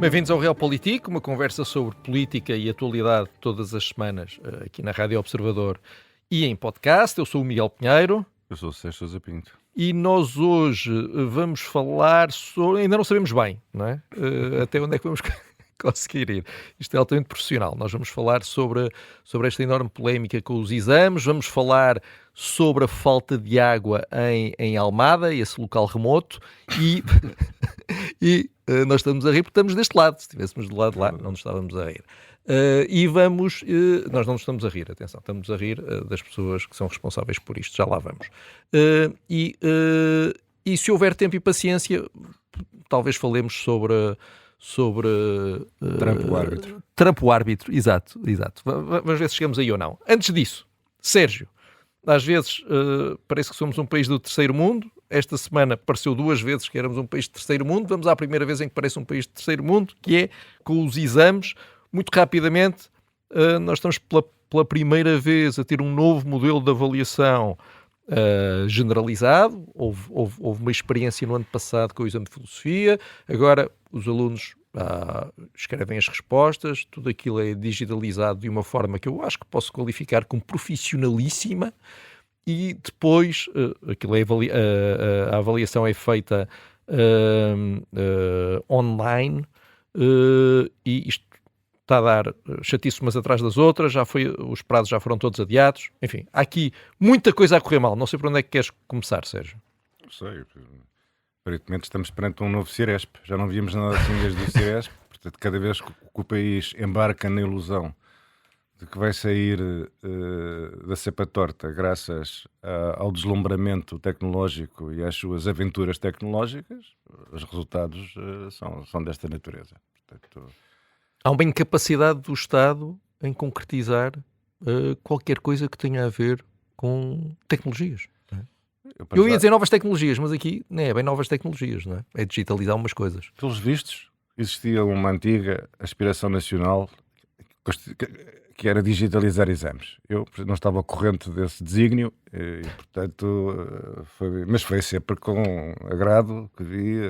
Bem-vindos ao Realpolitik, uma conversa sobre política e atualidade todas as semanas aqui na Rádio Observador e em podcast. Eu sou o Miguel Pinheiro. Eu sou o Sérgio Sousa Pinto. E nós hoje vamos falar sobre... Ainda não sabemos bem, não é? Até onde é que vamos conseguir ir. Isto é altamente profissional. Nós vamos falar sobre esta enorme polémica com os exames, vamos falar sobre a falta de água em Almada, esse local remoto, e nós estamos a rir porque estamos deste lado. Se estivéssemos do lado de lá, não nos estávamos a rir. Nós não nos estamos a rir, atenção, estamos a rir das pessoas que são responsáveis por isto, já lá vamos. E se houver tempo e paciência, talvez falemos sobre Trump o árbitro, exato. Vamos ver se chegamos aí ou não. Antes disso, Sérgio, às vezes parece que somos um país do terceiro mundo. Esta semana pareceu 2 vezes que éramos um país de terceiro mundo. Vamos à primeira vez em que parece um país de terceiro mundo, que é com os exames. Muito rapidamente, nós estamos pela primeira vez a ter um novo modelo de avaliação generalizado. Houve uma experiência no ano passado com o exame de filosofia. Agora os alunos escrevem as respostas, tudo aquilo é digitalizado de uma forma que eu acho que posso qualificar como profissionalíssima. E depois a avaliação é feita online, e isto está a dar chatice umas atrás das outras, os prazos já foram todos adiados. Enfim, há aqui muita coisa a correr mal. Não sei por onde é que queres começar, Sérgio. Não sei. Aparentemente estamos perante um novo Ciresp. Já não víamos nada assim desde o Ciresp. Portanto, cada vez que o país embarca na ilusão de que vai sair da cepa torta graças ao deslumbramento tecnológico e às suas aventuras tecnológicas, os resultados são desta natureza. Portanto, há uma incapacidade do Estado em concretizar qualquer coisa que tenha a ver com tecnologias. Não é? Eu ia dizer novas tecnologias, mas aqui não é bem novas tecnologias, não é? É digitalizar umas coisas. Pelos vistos, existia uma antiga aspiração nacional que era digitalizar exames. Eu não estava ao corrente desse desígnio, e, portanto, mas foi sempre com agrado que vi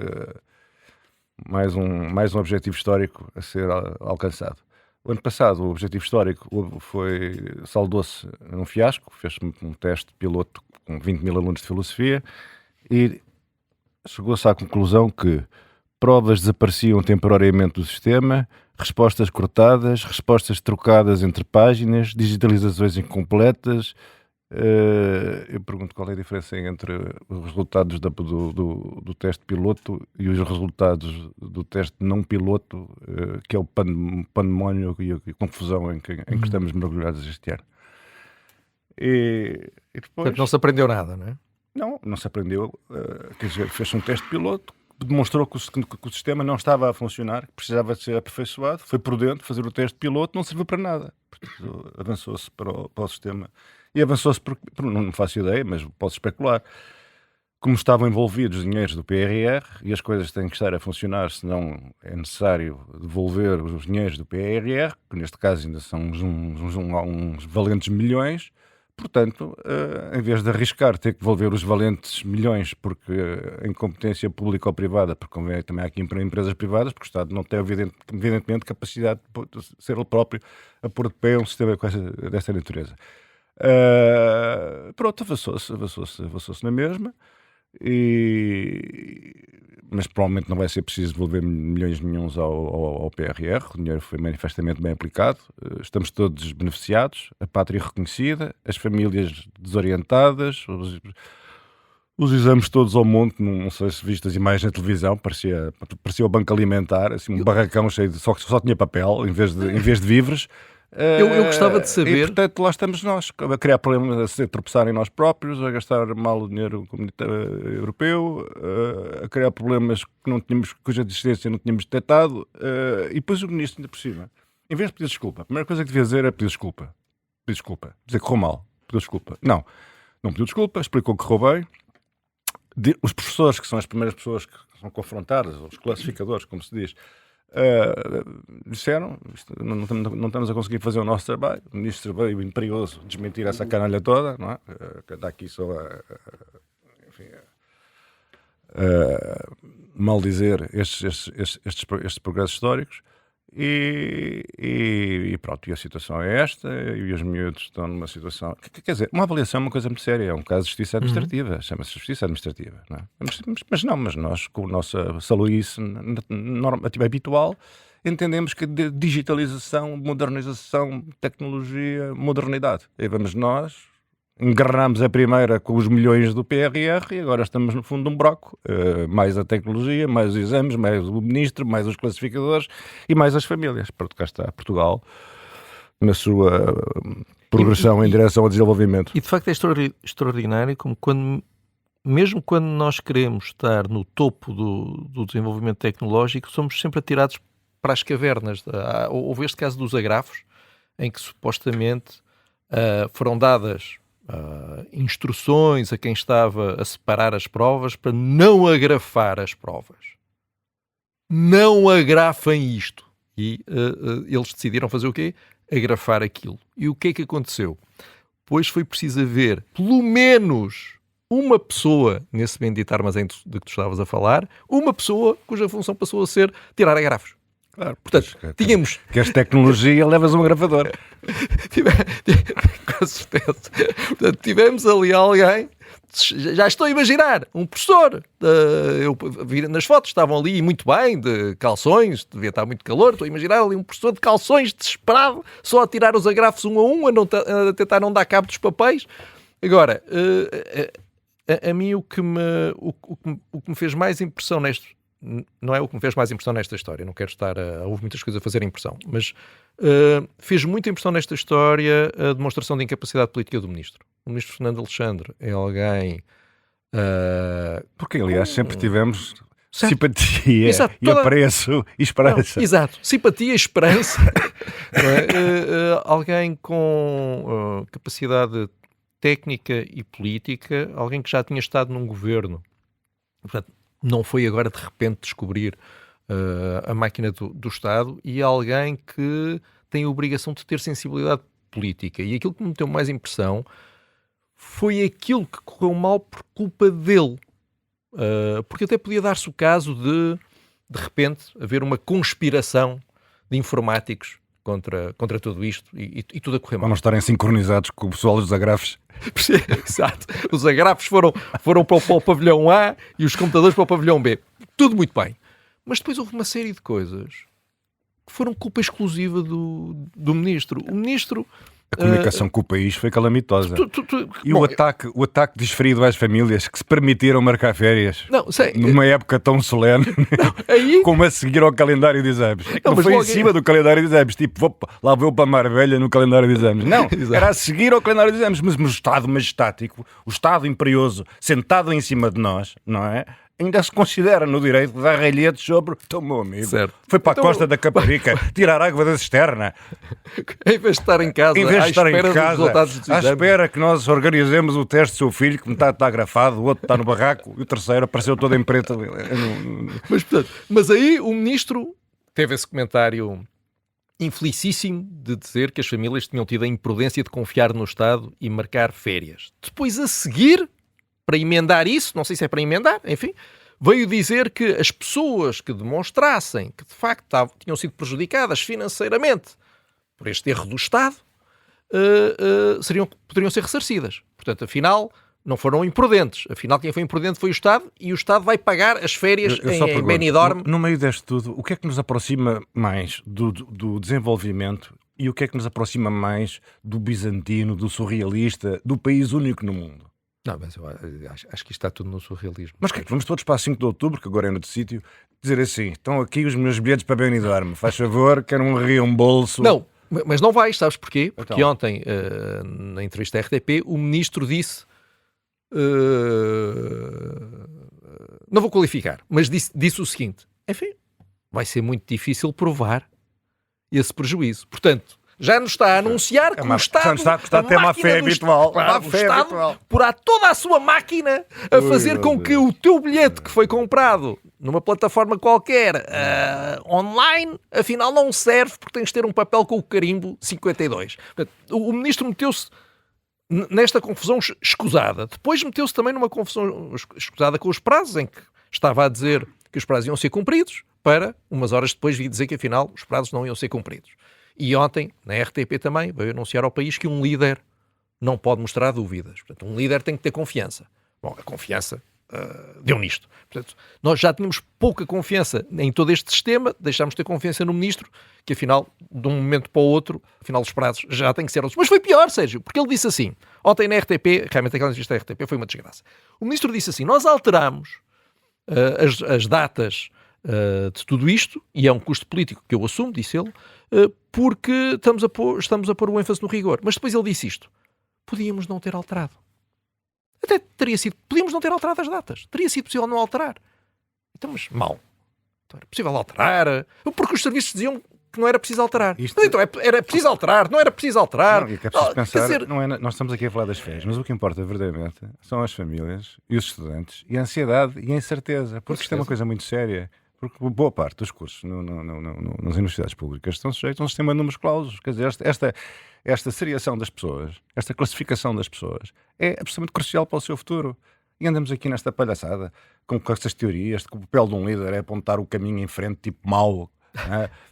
mais um objetivo histórico a ser alcançado. O ano passado o objetivo histórico saldou-se num fiasco. Fez-se um teste piloto com 20 mil alunos de filosofia e chegou-se à conclusão que provas desapareciam temporariamente do sistema, respostas cortadas, respostas trocadas entre páginas, digitalizações incompletas. Eu pergunto qual é a diferença entre os resultados do teste piloto e os resultados do teste não piloto, que é o pandemónio e a confusão em que estamos mergulhados este ano. E depois... Portanto, não se aprendeu nada, não é? Não se aprendeu. Quer dizer, fez um teste piloto, demonstrou que o sistema não estava a funcionar, que precisava de ser aperfeiçoado, foi prudente fazer o teste piloto, não serviu para nada. Portanto, avançou-se para o sistema. E avançou-se não faço ideia, mas posso especular. Como estavam envolvidos dinheiros do PRR, e as coisas têm que estar a funcionar, senão é necessário devolver os dinheiros do PRR, que neste caso ainda são uns valentes milhões. Portanto, em vez de arriscar ter que devolver os valentes milhões porque em competência pública ou privada, porque convém também aqui para empresas privadas, porque o Estado não tem evidentemente capacidade de ser ele próprio a pôr de pé um sistema desta natureza. Pronto, avançou-se na mesma, mas provavelmente não vai ser preciso devolver milhões nenhuns ao PRR. O dinheiro foi manifestamente bem aplicado, estamos todos beneficiados, a pátria reconhecida, as famílias desorientadas, os exames todos ao monte. Não sei se viste as imagens na televisão, parecia o Banco Alimentar, assim, um barracão cheio de... Só tinha papel em vez de víveres. Eu gostava de saber... E, portanto, lá estamos nós, a criar problemas, a tropeçar em nós próprios, a gastar mal o dinheiro europeu, a criar problemas cuja existência não tínhamos detectado, e depois o ministro ainda por cima. Em vez de pedir desculpa, a primeira coisa que devia dizer é pedir desculpa. Dizer que correu mal. Pediu desculpa. Não pediu desculpa, explicou que correu bem. Os professores, que são as primeiras pessoas que são confrontadas, os classificadores, como se diz, disseram, não estamos a conseguir fazer o nosso trabalho. O ministro veio imperioso desmentir essa canalha toda, não é? Que está aqui só mal dizer, estes progressos históricos. E pronto, e a situação é esta, e os miúdos estão numa situação. Quer dizer, uma avaliação é uma coisa muito séria, é um caso de justiça administrativa, chama-se justiça administrativa. Não é? Mas nós, com a nossa saludice habitual, entendemos que digitalização, modernização, tecnologia, modernidade. E vamos nós, engarramos a primeira com os milhões do PRR e agora estamos no fundo de um broco. Mais a tecnologia, mais os exames, mais o ministro, mais os classificadores e mais as famílias. Pronto, cá está Portugal na sua progressão em direção ao desenvolvimento. E de facto é extraordinário como mesmo quando nós queremos estar no topo do desenvolvimento tecnológico, somos sempre atirados para as cavernas. Houve este caso dos agrafos, em que supostamente foram dadas instruções a quem estava a separar as provas para não agrafar as provas. Não agrafem isto. E eles decidiram fazer o quê? Agrafar aquilo. E o que é que aconteceu? Pois foi preciso haver pelo menos uma pessoa, nesse bendito armazém de que tu estavas a falar, uma pessoa cuja função passou a ser tirar agrafos. Claro, portanto, tínhamos... Que esta tecnologia levas um gravador. Com certeza. Portanto, tivemos ali alguém, já estou a imaginar, um professor, eu vi nas fotos, estavam ali muito bem, de calções, devia estar muito calor, estou a imaginar ali um professor de calções, desesperado, só a tirar os agrafos um a um, a tentar não dar cabo dos papéis. Agora, a mim o que me fez mais impressão não é o que me fez mais impressão nesta história, não quero estar houve muitas coisas a fazer impressão, mas fez muita impressão nesta história a demonstração de incapacidade política do Ministro. O Ministro Fernando Alexandre é alguém... Porque, aliás, sempre tivemos simpatia, exato, e apreço e esperança. Não, exato, simpatia e esperança. Alguém com capacidade técnica e política, alguém que já tinha estado num governo. Portanto, não foi agora de repente descobrir a máquina do Estado, e alguém que tem a obrigação de ter sensibilidade política. E aquilo que me deu mais impressão foi aquilo que correu mal por culpa dele. Porque até podia dar-se o caso de repente, haver uma conspiração de informáticos contra tudo isto e tudo a correr mal. Para não estarem sincronizados com o pessoal dos agrafos. Exato. Os agrafos foram para o pavilhão A e os computadores para o pavilhão B. Tudo muito bem. Mas depois houve uma série de coisas que foram culpa exclusiva do Ministro. O Ministro... A comunicação com o país foi calamitosa. E bom, o ataque desferido às famílias que se permitiram marcar férias numa época tão solene como a seguir ao calendário de exames. Não foi em cima do calendário de exames, tipo, lá vou para Marbella no calendário de exames. Não, era a seguir ao calendário de exames. Mas o Estado majestático, o Estado imperioso, sentado em cima de nós, não é? Ainda se considera no direito de dar ralhetes sobre o meu amigo. Certo. Foi para a costa da Caparica tirar água da cisterna. Em vez de estar em casa, à espera que nós organizemos o teste do seu filho, que metade está agrafado, o outro está no barraco, e o terceiro apareceu todo em preto. Mas aí o Ministro teve esse comentário infelicíssimo de dizer que as famílias tinham tido a imprudência de confiar no Estado e marcar férias. Depois, a seguir, para emendar isso, não sei se é para emendar, enfim, veio dizer que as pessoas que demonstrassem que de facto tinham sido prejudicadas financeiramente por este erro do Estado poderiam ser ressarcidas. Portanto, afinal, não foram imprudentes. Afinal, quem foi imprudente foi o Estado, e o Estado vai pagar as férias em Benidorm. No meio deste tudo, o que é que nos aproxima mais do desenvolvimento e o que é que nos aproxima mais do bizantino, do surrealista, do país único no mundo? Não, mas eu acho que isto está tudo no surrealismo. Mas que vamos todos para a 5 de outubro, que agora é no sítio, dizer assim, estão aqui os meus bilhetes para Benidorm, faz favor, quero um reembolso. Não, mas não vais, sabes porquê? Porque então, ontem, na entrevista à RTP, o Ministro disse, não vou qualificar, mas disse o seguinte, enfim, vai ser muito difícil provar esse prejuízo. Portanto, já nos está a anunciar que o Estado... Está a ter uma fé habitual. O Estado porá toda a sua máquina a fazer com que o teu bilhete que foi comprado numa plataforma qualquer online, afinal não serve porque tens de ter um papel com o carimbo 52. Portanto, o Ministro meteu-se nesta confusão escusada. Depois meteu-se também numa confusão escusada com os prazos, em que estava a dizer que os prazos iam ser cumpridos, para umas horas depois vir dizer que afinal os prazos não iam ser cumpridos. E ontem, na RTP também, veio anunciar ao país que um líder não pode mostrar dúvidas. Portanto, um líder tem que ter confiança. Bom, a confiança deu nisto. Portanto, nós já tínhamos pouca confiança em todo este sistema, deixámos de ter confiança no ministro, que afinal, de um momento para o outro, afinal os prazos já têm que ser outros. Mas foi pior, Sérgio, porque ele disse assim, ontem na RTP, realmente aquela entrevista da RTP foi uma desgraça. O ministro disse assim, nós alteramos as datas de tudo isto, e é um custo político que eu assumo, disse ele, porque estamos a pôr o ênfase no rigor. Mas depois ele disse isto, podíamos não ter alterado. Até teria sido, podíamos não ter alterado as datas. Teria sido possível não alterar. Então, mas mal. Então, era possível alterar. Porque os serviços diziam que não era preciso alterar. Isto... Mas, então, era preciso alterar. Não era preciso alterar. Não, é que é preciso pensar, não é, nós estamos aqui a falar das férias, mas o que importa verdadeiramente são as famílias e os estudantes e a ansiedade e a incerteza. Porque isto é uma coisa muito séria. Porque boa parte dos cursos nas universidades públicas estão sujeitos a um sistema de números clausos. Quer dizer, esta seriação das pessoas, esta classificação das pessoas, é absolutamente crucial para o seu futuro. E andamos aqui nesta palhaçada, com estas teorias de que o papel de um líder é apontar o caminho em frente, tipo mau.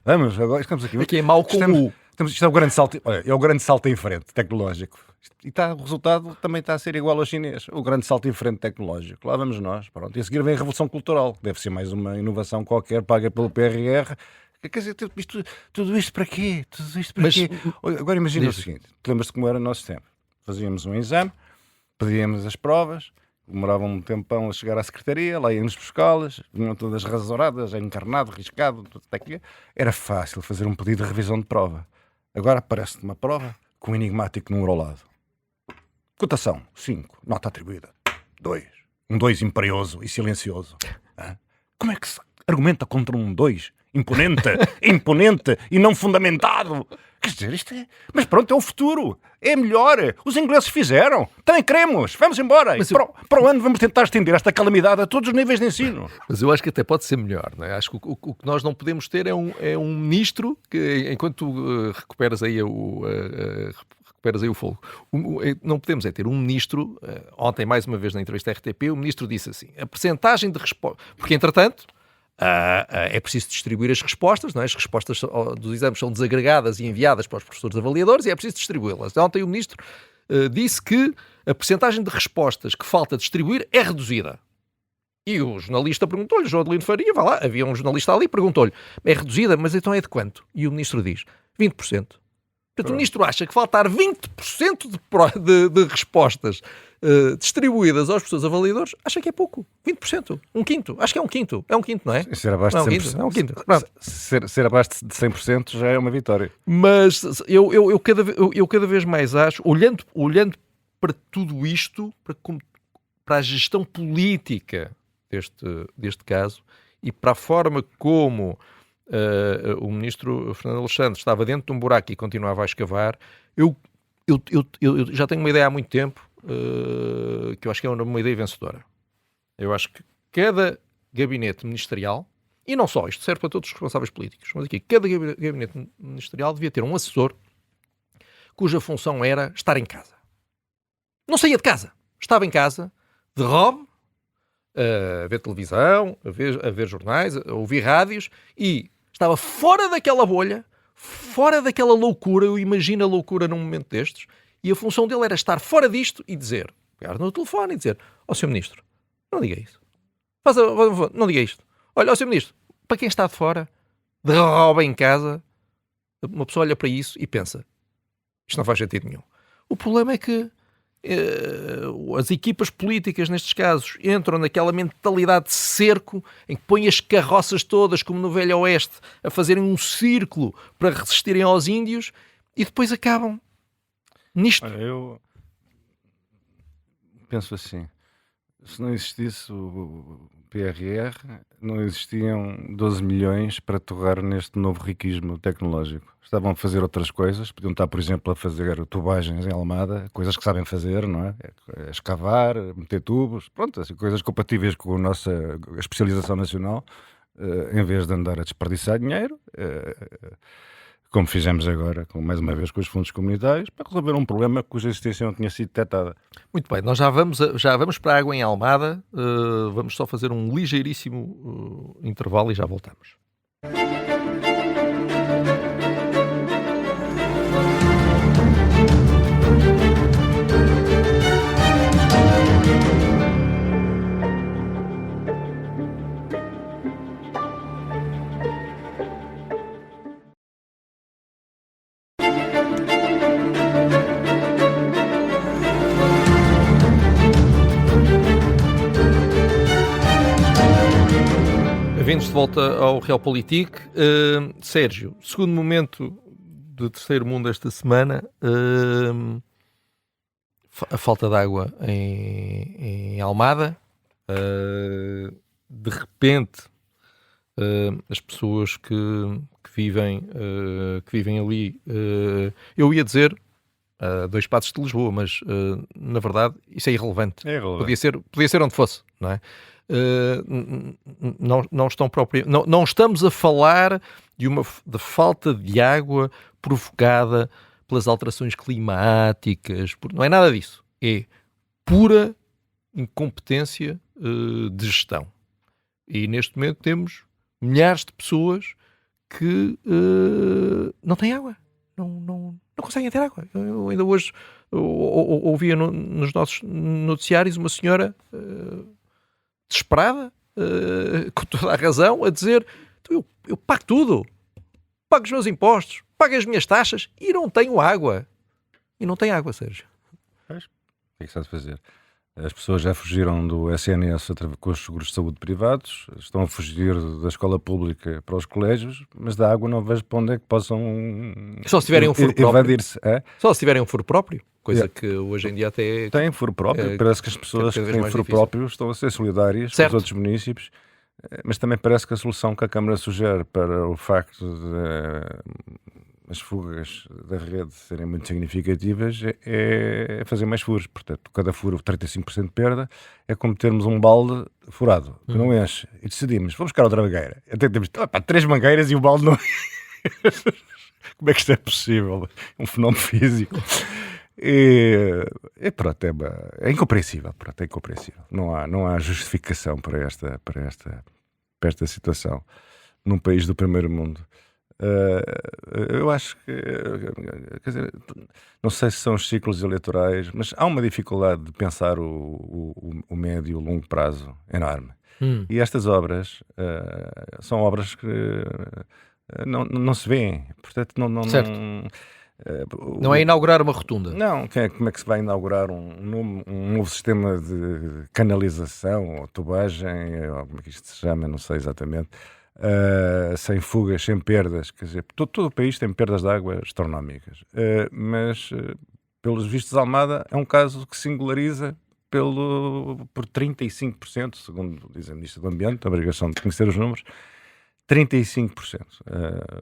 Vamos, agora estamos aqui. Aqui é mau com isto é o grande salto, olha, é o grande salto em frente tecnológico. E o resultado também está a ser igual ao chinês. O grande salto em frente tecnológico. Lá vamos nós. Pronto. E a seguir vem a revolução cultural, que deve ser mais uma inovação qualquer, paga pelo PRR. Quer dizer, tudo isto para quê? Tudo isto para quê? Agora imagina o seguinte. Lembras-te como era o nosso tempo? Fazíamos um exame, pedíamos as provas, demoravam um tempão a chegar à secretaria, lá íamos buscá-las, vinham todas rasouradas, encarnado, riscado, tudo até aqui. Era fácil fazer um pedido de revisão de prova. Agora aparece-te uma prova com um enigmático número ao lado. Cotação, 5. Nota atribuída, 2. Um 2 imperioso e silencioso. Como é que se argumenta contra um 2? Imponente e não fundamentado. Quer dizer, isto é... Mas pronto, é o futuro. É melhor. Os ingleses fizeram. Também queremos. Vamos embora. Para o ano vamos tentar estender esta calamidade a todos os níveis de ensino. Mas eu acho que até pode ser melhor. Não é? Acho que o que nós não podemos ter é um ministro que, enquanto tu recuperas aí o fogo, não podemos ter um ministro, ontem mais uma vez na entrevista da RTP, o ministro disse assim, a percentagem de resposta, porque entretanto é preciso distribuir as respostas, não é? As respostas dos exames são desagregadas e enviadas para os professores avaliadores e é preciso distribuí-las. Ontem o ministro disse que a percentagem de respostas que falta distribuir é reduzida. E o jornalista perguntou-lhe, João Adelino Faria, vai lá, havia um jornalista ali, perguntou-lhe, é reduzida, mas então é de quanto? E o ministro diz, 20%. Portanto, o ministro acha que faltar 20% de respostas distribuídas aos professores avaliadores, acha que é pouco. 20%. Um quinto. Acho que é um quinto. É um quinto, não é? Ser abaixo de 100%. É um quinto. Ser abaixo de 100% já é uma vitória. Mas eu cada vez mais acho, olhando para tudo isto, para a gestão política deste caso e para a forma como o ministro Fernando Alexandre estava dentro de um buraco e continuava a escavar, eu já tenho uma ideia há muito tempo que eu acho que é uma ideia vencedora. Eu acho que cada gabinete ministerial, e não só, isto serve para todos os responsáveis políticos, mas aqui, cada gabinete ministerial devia ter um assessor cuja função era estar em casa. Não saía de casa. Estava em casa, de robe, a ver televisão, a ver jornais, a ouvir rádios, e estava fora daquela bolha, fora daquela loucura. Eu imagino a loucura num momento destes, e a função dele era estar fora disto e dizer, pegar no telefone e dizer, Sr. Ministro, não diga isso. Não diga isto. Olha, Sr. Ministro, para quem está de fora, de rouba em casa, uma pessoa olha para isso e pensa, isto não faz sentido nenhum. O problema é que as equipas políticas, nestes casos, entram naquela mentalidade de cerco em que põem as carroças todas, como no Velho Oeste, a fazerem um círculo para resistirem aos índios e depois acabam nisto. Olha, eu penso assim, se não existisse o PRR, não existiam 12 milhões para torrar neste novo riquismo tecnológico. Estavam a fazer outras coisas, podiam estar, por exemplo, a fazer tubagens em Almada, coisas que sabem fazer, não é? Escavar, meter tubos, pronto, assim, coisas compatíveis com a nossa especialização nacional, em vez de andar a desperdiçar dinheiro, como fizemos agora, mais uma vez com os fundos comunitários, para resolver um problema cuja existência não tinha sido detectada. Muito bem, nós já vamos para a água em Almada, vamos só fazer um ligeiríssimo intervalo e já voltamos. Bem-vindos de volta ao Realpolitik. Sérgio, segundo momento de terceiro mundo esta semana, a falta de água em Almada. De repente, as pessoas que vivem ali, eu ia dizer 2 passos de Lisboa, mas na verdade isso é irrelevante. Podia ser onde fosse, não é? Não estamos a falar de falta de água provocada pelas alterações climáticas, não é nada disso. É pura incompetência de gestão. E neste momento temos milhares de pessoas que não têm água, não conseguem ter água. Eu ainda hoje ouvia nos nossos noticiários uma senhora desesperada, com toda a razão, a dizer: eu pago tudo, pago os meus impostos, pago as minhas taxas e não tenho água. E não tem água, Sérgio. Pois, o que é que se há de fazer? As pessoas já fugiram do SNS com os seguros de saúde privados, estão a fugir da escola pública para os colégios, mas da água não vejo para onde é que possam só se tiverem um furo próprio. Evadir-se. Só se tiverem um furo próprio, coisa que hoje em dia até... Tem furo próprio, parece que as pessoas que têm furo próprio estão a ser solidárias com os outros municípios, mas também parece que a solução que a Câmara sugere para o facto de as fugas da rede serem muito significativas é fazer mais furos. Portanto, cada furo 35% de perda é como termos um balde furado, que não enche. E decidimos, vamos buscar outra mangueira. Até temos 3 mangueiras e o balde não... Como é que isto é possível? Um fenómeno físico. E pronto, é incompreensível. Pronto, é incompreensível. Não há justificação para esta situação num país do primeiro mundo. Eu acho que, quer dizer, não sei se são os ciclos eleitorais, mas há uma dificuldade de pensar o médio e o longo prazo enorme. E estas obras são obras que não se vêem, portanto não é inaugurar uma rotunda. Não, como é que se vai inaugurar um novo sistema de canalização ou tubagem, ou como é que isto se chama, não sei exatamente. Sem fugas, sem perdas, quer dizer, todo o país tem perdas de água astronómicas, mas pelos vistos Almada é um caso que singulariza por 35%, segundo diz a Ministra do Ambiente, a obrigação de conhecer os números, 35%.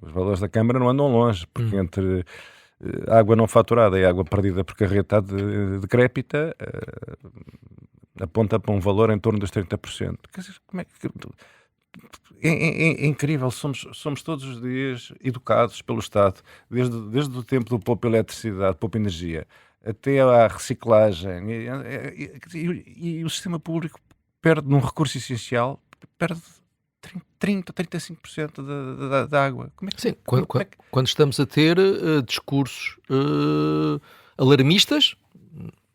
Os valores da Câmara não andam longe, porque entre água não faturada e água perdida por carreta decrépita, aponta para um valor em torno dos 30%. Quer dizer, como é que... É incrível, somos todos os dias educados pelo Estado, desde o tempo do poupa eletricidade, poupa energia, até à reciclagem, e o sistema público perde num recurso essencial, perde 35% da água. Como é que, sim, quando estamos a ter discursos alarmistas,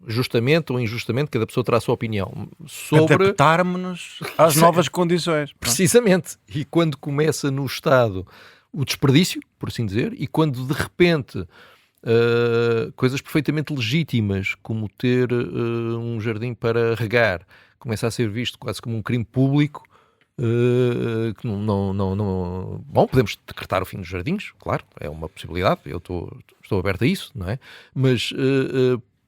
justamente ou injustamente, cada pessoa terá a sua opinião sobre... Adaptarmos-nos às novas condições. Precisamente. E quando começa no Estado o desperdício, por assim dizer, e quando de repente coisas perfeitamente legítimas, como ter um jardim para regar, começa a ser visto quase como um crime público, que não... Bom, podemos decretar o fim dos jardins, claro, é uma possibilidade, eu estou aberto a isso, não é? Mas...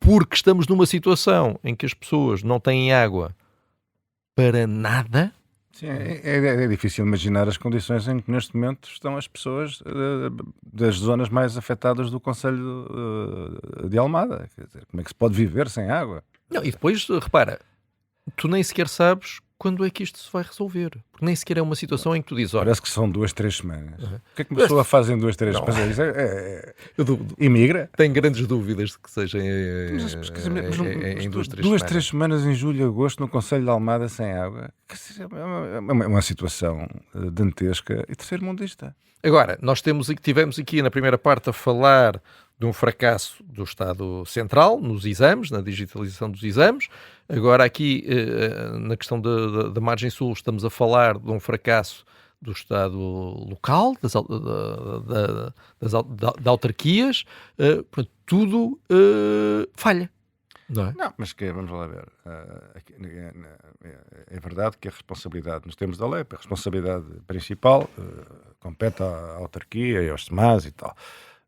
porque estamos numa situação em que as pessoas não têm água para nada. Sim, é difícil imaginar as condições em que neste momento estão as pessoas das zonas mais afetadas do concelho de Almada. Quer dizer, como é que se pode viver sem água? Não, e depois, repara, tu nem sequer sabes quando é que isto se vai resolver? Porque nem sequer é uma situação em que tu dizes, olha... Parece que são 2, 3 semanas. O que é que uma pessoa faz em 2, 3 semanas? Isso imigra? Tenho grandes dúvidas de que seja em 2, 3 2, semanas. 3 semanas em julho e agosto no Conselho de Almada sem água. É uma situação dantesca e terceiro-mundista. Agora, tivemos aqui na primeira parte a falar de um fracasso do Estado Central nos exames, na digitalização dos exames. Agora aqui, na questão da margem sul, estamos a falar de um fracasso do Estado local, das autarquias. Portanto, tudo falha. Não é? Não, mas vamos lá ver. É verdade que a responsabilidade, nos termos da lei, a responsabilidade principal compete à autarquia e aos SEMAS e tal.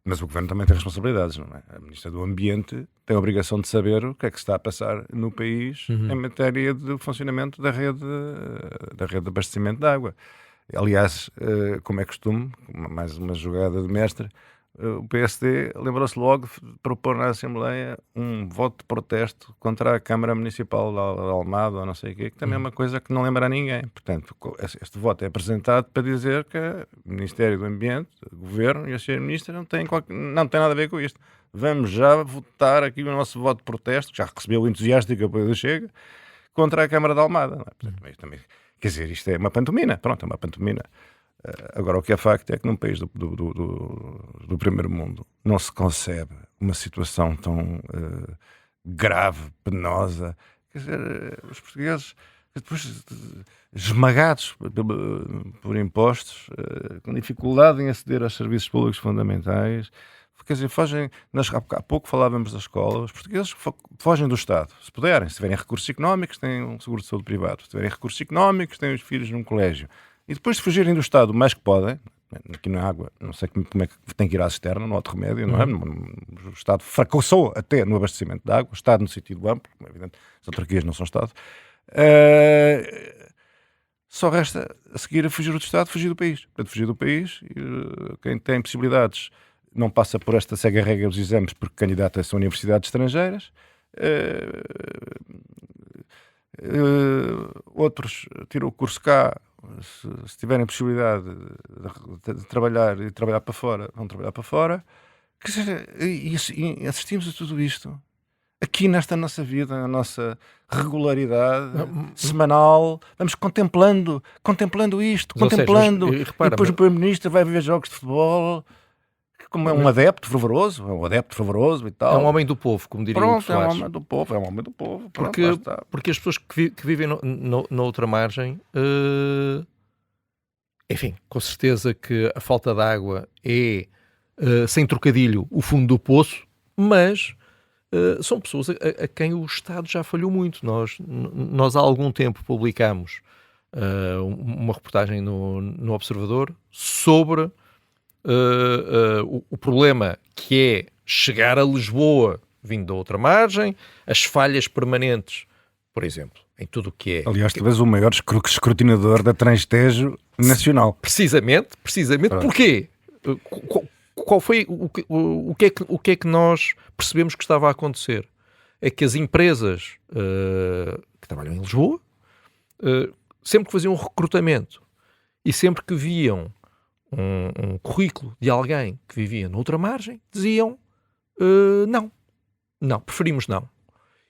Mas o Governo também tem responsabilidades, não é? A Ministra do Ambiente tem a obrigação de saber o que é que se está a passar no país em matéria de funcionamento da rede de abastecimento de água. Aliás, como é costume, mais uma jogada de mestre, o PSD lembrou-se logo de propor na Assembleia um voto de protesto contra a Câmara Municipal de Almada ou não sei o quê, que também é uma coisa que não lembra a ninguém. Portanto, este voto é apresentado para dizer que o Ministério do Ambiente, o Governo e a Sra. Ministra não tem nada a ver com isto. Vamos já votar aqui o nosso voto de protesto, que já recebeu o entusiástico apoio do Chega, contra a Câmara de Almada. Não é? Portanto, também, quer dizer, isto é uma pantomina. Pronto, é uma pantomina. Agora, o que é facto é que num país do primeiro mundo não se concebe uma situação tão grave, penosa. Quer dizer, os portugueses, depois esmagados por impostos, com dificuldade em aceder aos serviços públicos fundamentais, quer dizer, há pouco falávamos da escola, os portugueses fogem do Estado, se puderem, se tiverem recursos económicos, têm um seguro de saúde privado, se tiverem recursos económicos, têm os filhos num colégio. E depois de fugirem do Estado o mais que podem, aqui na água, não sei como é que tem que ir à cisterna, não há outro remédio, não é? O Estado fracassou até no abastecimento de água, o Estado no sentido amplo, como é evidente, as autarquias não são Estado. Só resta a seguir a fugir do Estado, fugir do país. Portanto, fugir do país, quem tem possibilidades não passa por esta cega regra dos exames porque candidata-se a universidades estrangeiras. Outros tiram o curso cá, se tiverem possibilidade de trabalhar e trabalhar para fora, vão trabalhar para fora. Quer dizer, e assistimos a tudo isto aqui nesta nossa vida, na nossa regularidade semanal, vamos contemplando isto, Mas, contemplando, seja, repara, e depois o Primeiro-Ministro vai ver jogos de futebol, como é um adepto fervoroso e tal. É um homem do povo, como diria o Pronto, é um homem do povo. Porque as pessoas que vivem na outra margem, enfim, com certeza que a falta de água é, sem trocadilho, o fundo do poço, mas são pessoas a quem o Estado já falhou muito. Nós há algum tempo publicámos uma reportagem no Observador sobre o problema que é chegar a Lisboa vindo da outra margem, as falhas permanentes, por exemplo, em tudo o que é... Aliás, tu és o maior escrutinador da Transtejo nacional. Precisamente. Pronto. Porquê? Qual foi o que é que nós percebemos que estava a acontecer? É que as empresas que trabalham em Lisboa sempre que faziam um recrutamento e sempre que viam um currículo de alguém que vivia noutra margem, diziam não, preferimos não.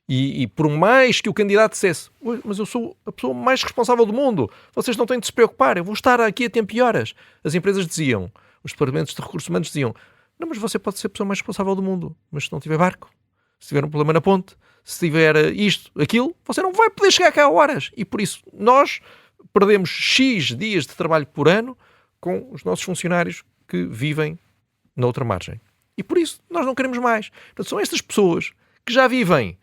E por mais que o candidato dissesse, mas eu sou a pessoa mais responsável do mundo, vocês não têm de se preocupar, eu vou estar aqui a tempo e horas. As empresas diziam, os departamentos de recursos humanos diziam, não, mas você pode ser a pessoa mais responsável do mundo, mas se não tiver barco, se tiver um problema na ponte, se tiver isto, aquilo, você não vai poder chegar cá a horas. E por isso nós perdemos X dias de trabalho por ano com os nossos funcionários que vivem na outra margem. E por isso nós não queremos mais. Portanto, são estas pessoas que já vivem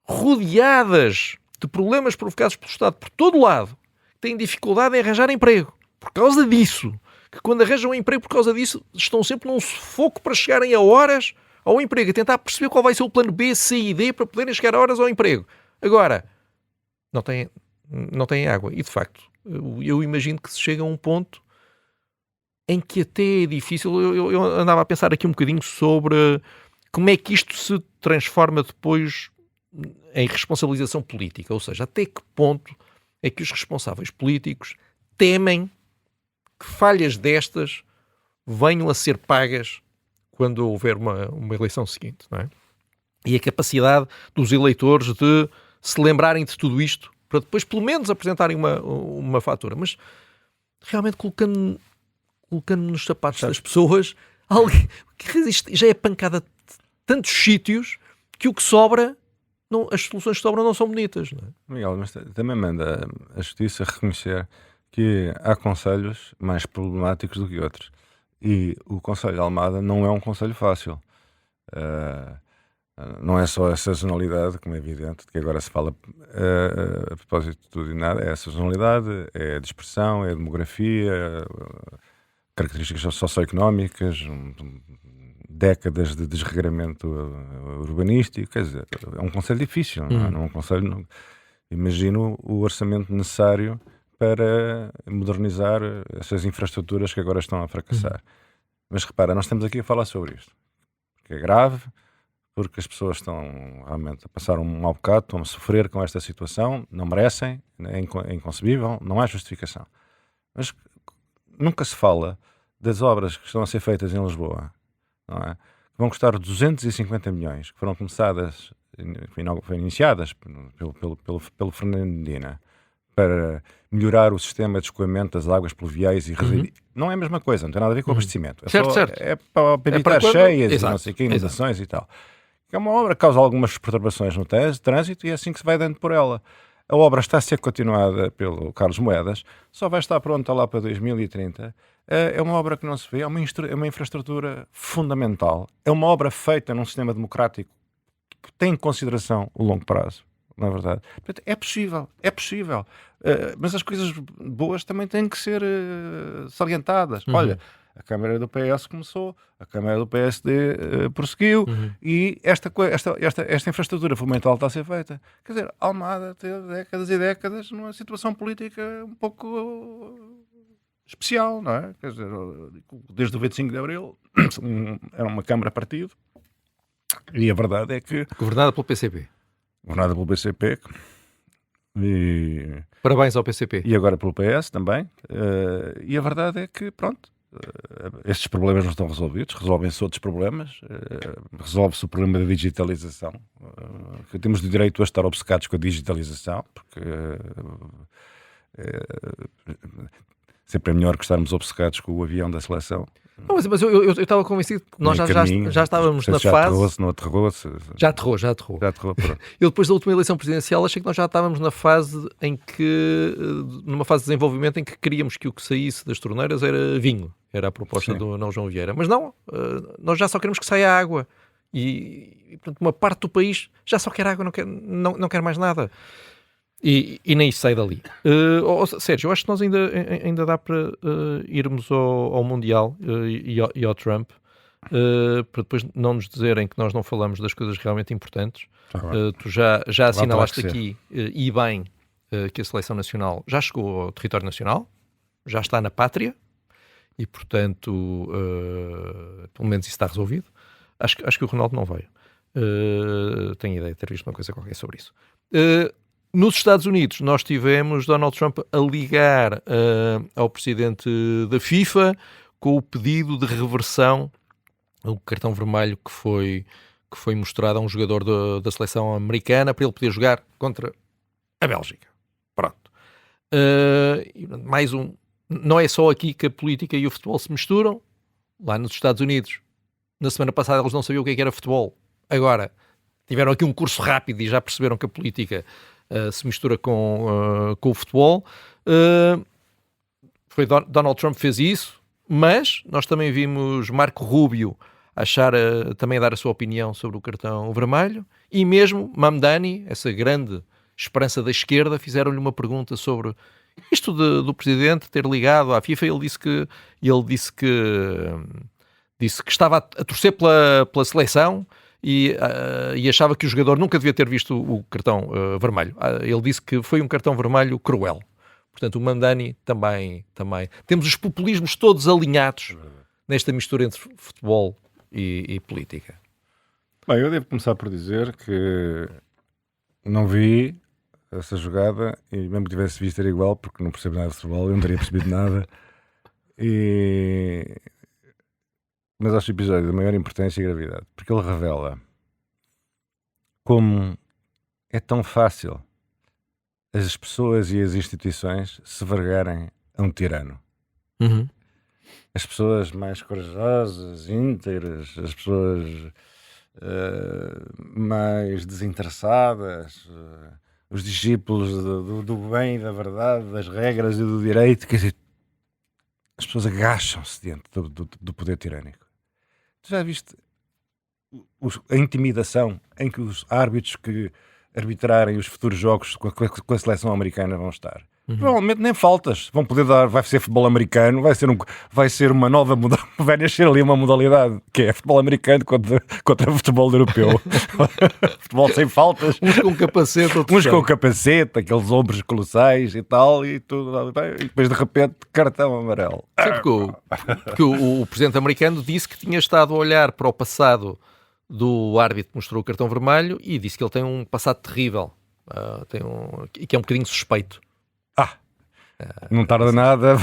rodeadas de problemas provocados pelo Estado por todo lado, que têm dificuldade em arranjar emprego. Por causa disso, que quando arranjam um emprego por causa disso, estão sempre num sufoco para chegarem a horas ao emprego, a tentar perceber qual vai ser o plano B, C e D para poderem chegar a horas ao emprego. Agora, não têm água. E, de facto, eu imagino que se chega a um ponto em que até é difícil. Eu andava a pensar aqui um bocadinho sobre como é que isto se transforma depois em responsabilização política, ou seja, até que ponto é que os responsáveis políticos temem que falhas destas venham a ser pagas quando houver uma eleição seguinte, não é? E a capacidade dos eleitores de se lembrarem de tudo isto para depois pelo menos apresentarem uma fatura. Mas realmente colocando-me nos sapatos das pessoas, isto já é pancada de tantos sítios que o que sobra, as soluções que sobram não são bonitas. Não é? Miguel, mas também manda a Justiça reconhecer que há concelhos mais problemáticos do que outros. E o Concelho de Almada não é um concelho fácil. Não é só a sazonalidade, como é evidente, que agora se fala a propósito de tudo e nada. É a sazonalidade, é a dispersão, é a demografia, características socioeconómicas, décadas de desregramento urbanístico. Quer dizer, é um concelho difícil, não é? Não é um concelho. Imagino o orçamento necessário para modernizar essas infraestruturas que agora estão a fracassar. Mas repara, nós estamos aqui a falar sobre isto, porque é grave, porque as pessoas estão realmente a passar um mau bocado, estão a sofrer com esta situação, não merecem, é inconcebível, não há justificação. Mas nunca se fala das obras que estão a ser feitas em Lisboa, não é? Que vão custar 250 milhões, que foram começadas, foram iniciadas pelo Fernando Medina, para melhorar o sistema de escoamento das águas pluviais e residuais. Não é a mesma coisa, não tem nada a ver com o abastecimento. Certo. É para evitar cheias e não sei o que, inundações e tal. É uma obra que causa algumas perturbações no trânsito e é assim que se vai dando por ela. A obra está a ser continuada pelo Carlos Moedas, só vai estar pronta lá para 2030. É uma obra que não se vê, é uma infraestrutura fundamental. É uma obra feita num sistema democrático que tem em consideração o longo prazo. Na verdade, portanto, é possível, mas as coisas boas também têm que ser salientadas. Olha, a Câmara do PS começou, a Câmara do PSD prosseguiu e esta infraestrutura fundamental está a ser feita. Quer dizer, Almada teve décadas e décadas numa situação política um pouco especial, não é? Quer dizer, desde o 25 de Abril era uma Câmara-partido e a verdade é que... Governada pelo PCP. Governada pelo PCP Parabéns ao PCP. E agora pelo PS também. E a verdade é que, pronto, estes problemas não estão resolvidos, resolvem-se outros problemas, resolve-se o problema da digitalização, que temos de direito a estar obcecados com a digitalização, porque sempre é melhor que estarmos obcecados com o avião da seleção. Não, mas eu estava convencido que nós já estávamos na fase... Não aterrou-se? Já aterrou. Eu depois da última eleição presidencial achei que nós já estávamos na fase numa fase de desenvolvimento em que queríamos que o que saísse das torneiras era vinho. Era a proposta do Não João Vieira. Mas não, nós já só queremos que saia água. E portanto, uma parte do país já só quer água, não quer mais nada. E nem isso sai dali. Sérgio, eu acho que nós ainda dá para irmos ao Mundial e ao Trump, para depois não nos dizerem que nós não falamos das coisas realmente importantes. Tu já assinalaste aqui, e bem, que a Seleção Nacional já chegou ao território nacional, já está na pátria, e portanto, pelo menos isso está resolvido. Acho que o Ronaldo não veio. Tenho ideia de ter visto uma coisa qualquer sobre isso. Nos Estados Unidos, nós tivemos Donald Trump a ligar ao presidente da FIFA com o pedido de reversão do cartão vermelho que foi mostrado a um jogador da seleção americana para ele poder jogar contra a Bélgica. Pronto. Não é só aqui que a política e o futebol se misturam. Lá nos Estados Unidos, na semana passada, eles não sabiam o que era futebol. Agora, tiveram aqui um curso rápido e já perceberam que a política se mistura com o futebol. Donald Trump fez isso, mas nós também vimos Marco Rubio também a dar a sua opinião sobre o cartão vermelho, e mesmo Mamdani, essa grande esperança da esquerda, fizeram-lhe uma pergunta sobre isto do presidente ter ligado à FIFA. Ele disse que estava a torcer pela seleção e achava que o jogador nunca devia ter visto o cartão vermelho. Ele disse que foi um cartão vermelho cruel. Portanto, o Mamdani também. Temos os populismos todos alinhados nesta mistura entre futebol e política. Bem, eu devo começar por dizer que Não vi essa jogada e mesmo que tivesse visto era igual, porque não percebo nada de futebol, eu não teria percebido nada. Mas acho o episódio da maior importância e gravidade, porque ele revela como é tão fácil as pessoas e as instituições se vergarem a um tirano. Uhum. As pessoas mais corajosas, íntegras, as pessoas mais desinteressadas, os discípulos do bem, da verdade, das regras e do direito, quer dizer, as pessoas agacham-se diante do poder tirânico. Tu já viste a intimidação em que os árbitros que arbitrarem os futuros jogos com a seleção americana vão estar? Provavelmente nem faltas vão poder dar, vai ser futebol americano, vai ser uma nova modalidade, vai nascer ali uma modalidade que é futebol americano contra futebol europeu. Futebol sem faltas, Uns com capacete, outros uns com sem. capacete, aqueles ombros colossais e tal, e tudo, e depois de repente cartão amarelo. Sim, porque o presidente americano disse que tinha estado a olhar para o passado do árbitro que mostrou o cartão vermelho e disse que ele tem um passado terrível, e que é um bocadinho suspeito. Não tarda nada.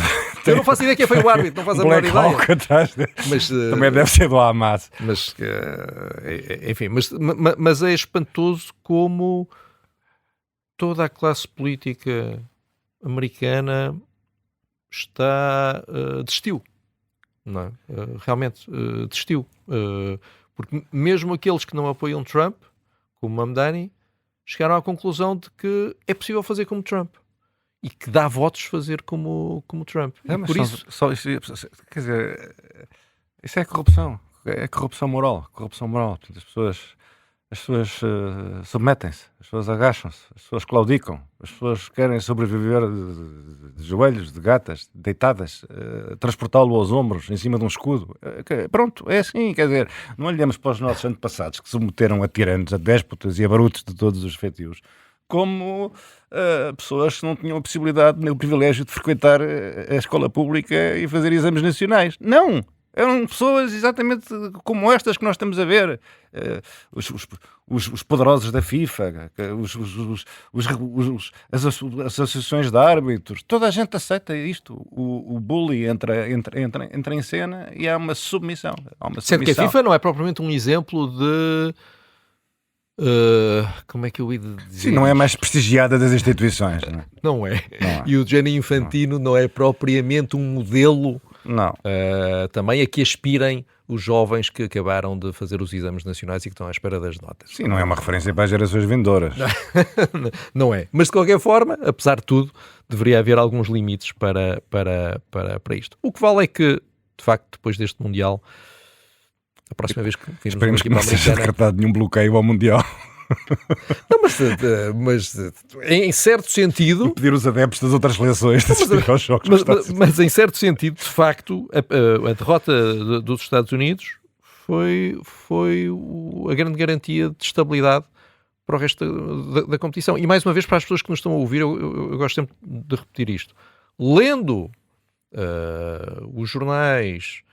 Eu não faço ideia quem foi o árbitro, não faço a menor Black ideia. Hawk atrás Mas, também deve ser do Hamas. enfim, mas é espantoso como toda a classe política americana desistiu, não é? Realmente desistiu, porque mesmo aqueles que não apoiam Trump, como Mamdani, chegaram à conclusão de que é possível fazer como Trump e que dá votos fazer como Trump. E Mas por isso, quer dizer, isso é corrupção. É corrupção moral. Portanto, as pessoas submetem-se, as pessoas agacham-se, as pessoas claudicam, as pessoas querem sobreviver de joelhos, de gatas, deitadas, transportá-lo aos ombros, em cima de um escudo. Pronto, é assim, quer dizer, não olhamos para os nossos antepassados que se submeteram a tiranos, a déspotas e a barutos de todos os feitios, como pessoas que não tinham a possibilidade nem o privilégio de frequentar a escola pública e fazer exames nacionais. Não! Eram pessoas exatamente como estas que nós estamos a ver. Os poderosos da FIFA, as associações de árbitros, toda a gente aceita isto. O bully entra em cena e há uma submissão. Sendo que a FIFA não é propriamente um exemplo de... como é que eu ia dizer? Sim, não é mais prestigiada das instituições. Não é. E o Gianni Infantino não é propriamente um modelo Não. também a que aspirem os jovens que acabaram de fazer os exames nacionais e que estão à espera das notas. Sim, não é uma referência para as gerações vindouras. Não é. Mas de qualquer forma, apesar de tudo, deveria haver alguns limites para isto. O que vale é que, de facto, depois deste Mundial, a próxima vez que virmos uma Esperemos que equipa não seja americana... decretado nenhum bloqueio ao Mundial. Não, mas em certo sentido... Pedir os adeptos das outras seleções de assistir aos jogos. Mas em certo sentido, de facto, a derrota dos Estados Unidos foi a grande garantia de estabilidade para o resto da competição. E mais uma vez, para as pessoas que nos estão a ouvir, eu gosto sempre de repetir isto. Lendo os jornais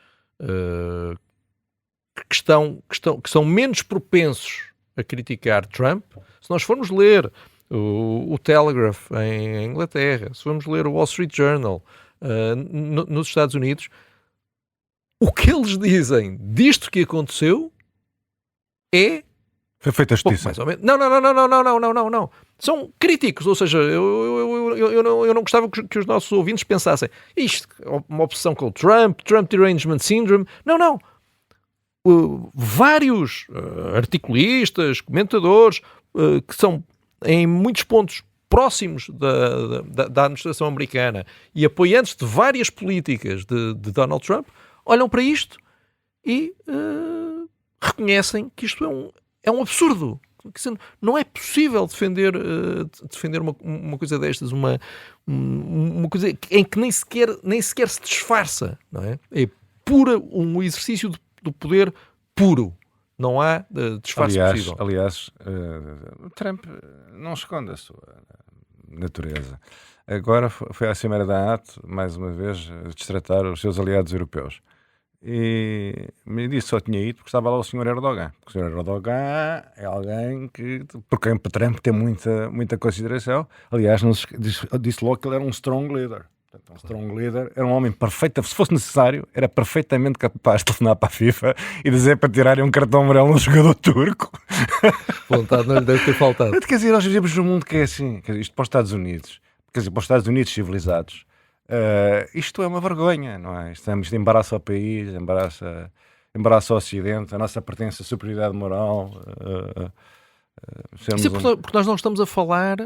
que são menos propensos a criticar Trump, se nós formos ler o Telegraph em Inglaterra, se formos ler o Wall Street Journal nos Estados Unidos, o que eles dizem disto que aconteceu é... Foi feita a justiça. Mais ou menos. Não. São críticos, ou seja, eu não gostava que os nossos ouvintes pensassem isto, uma obsessão com o Trump Derangement Syndrome. Não. Vários articulistas, comentadores, que são em muitos pontos próximos da administração americana e apoiantes de várias políticas de Donald Trump, olham para isto e reconhecem que isto é um absurdo. Não é possível defender uma coisa destas, uma coisa em que nem sequer se disfarça, não é? É um exercício do poder puro. Não há disfarce possível. Aliás, Trump não esconde a sua natureza. Agora foi à Cimeira da NATO, mais uma vez, destratar os seus aliados europeus. E me disse só tinha ido porque estava lá o Sr. Erdogan. O Sr. Erdogan é alguém que, por quem Trump tem muita consideração. Aliás, disse logo que ele era um strong leader. Portanto, um strong leader era um homem perfeito, se fosse necessário, era perfeitamente capaz de telefonar para a FIFA e dizer para tirarem um cartão amarelo no jogador turco. Vontade não lhe deve ter faltado. Quer dizer, nós vivemos num mundo que é assim, quer dizer, isto para os Estados Unidos, quer dizer, para os Estados Unidos civilizados, isto é uma isto não é? Isto embaraça o país, embaraça o Ocidente, a nossa pertença à superioridade moral. Isso é porque nós não estamos a falar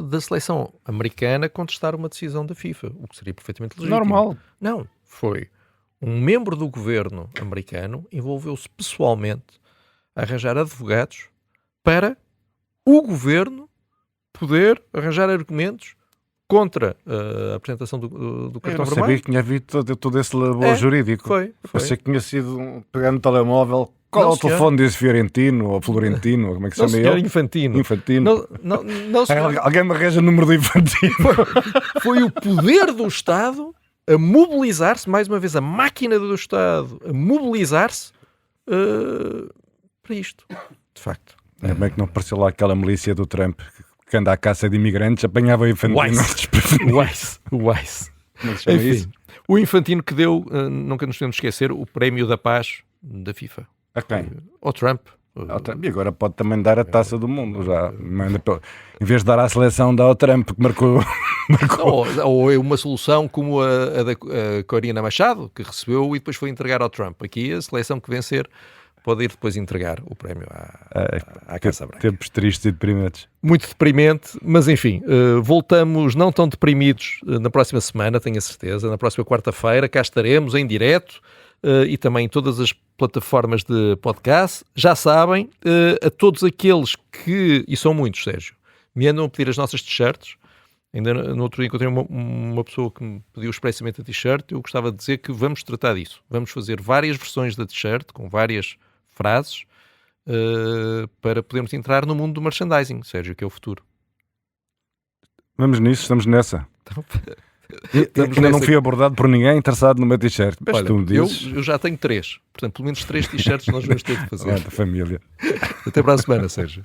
da seleção americana contestar uma decisão da FIFA, o que seria perfeitamente legítimo. Normal. Não, foi um membro do governo americano envolveu-se pessoalmente a arranjar advogados para o governo poder arranjar argumentos contra a apresentação do cartão vermelho. Eu sabia que tinha havido todo esse labor jurídico. Foi. Pensei que tinha sido pegar no telemóvel. Qual é o telefone desse Fiorentino ou Florentino? Como é que se chama ele? Infantino. Não, Alguém me arranja o número do Infantino. Foi o poder do Estado a mobilizar-se, mais uma vez, a máquina do Estado a mobilizar-se para isto. De facto. É bem que não apareceu lá aquela milícia do Trump que anda à caça de imigrantes, apanhava o Infantino. O Wise. Como é que se chama isso? O Infantino que deu, nunca nos podemos esquecer, o Prémio da Paz da FIFA. A quem? Ao Trump. E agora pode também dar a taça do mundo. Já. Em vez de dar à seleção, dá ao Trump, que marcou. Ou é uma solução como a da Corina Machado, que recebeu e depois foi entregar ao Trump. Aqui a seleção que vencer pode ir depois entregar o prémio à Casa Branca. Tempos tristes e deprimentes. Muito deprimente, mas enfim, voltamos não tão deprimidos na próxima semana, tenho a certeza. Na próxima quarta-feira cá estaremos em direto e também em todas as plataformas de podcast. Já sabem, a todos aqueles que, e são muitos, Sérgio, me andam a pedir as nossas t-shirts. Ainda no outro dia encontrei uma pessoa que me pediu expressamente a t-shirt. Eu gostava de dizer que vamos tratar disso. Vamos fazer várias versões da t-shirt, com várias frases, para podermos entrar no mundo do merchandising, Sérgio, que é o futuro. Vamos nisso, estamos nessa. Estamos ainda não fui abordado por ninguém interessado no meu t-shirt. Olha, eu já tenho 3. Portanto, pelo menos 3 t-shirts nós vamos ter de fazer. Da família. Até para a semana, Sérgio.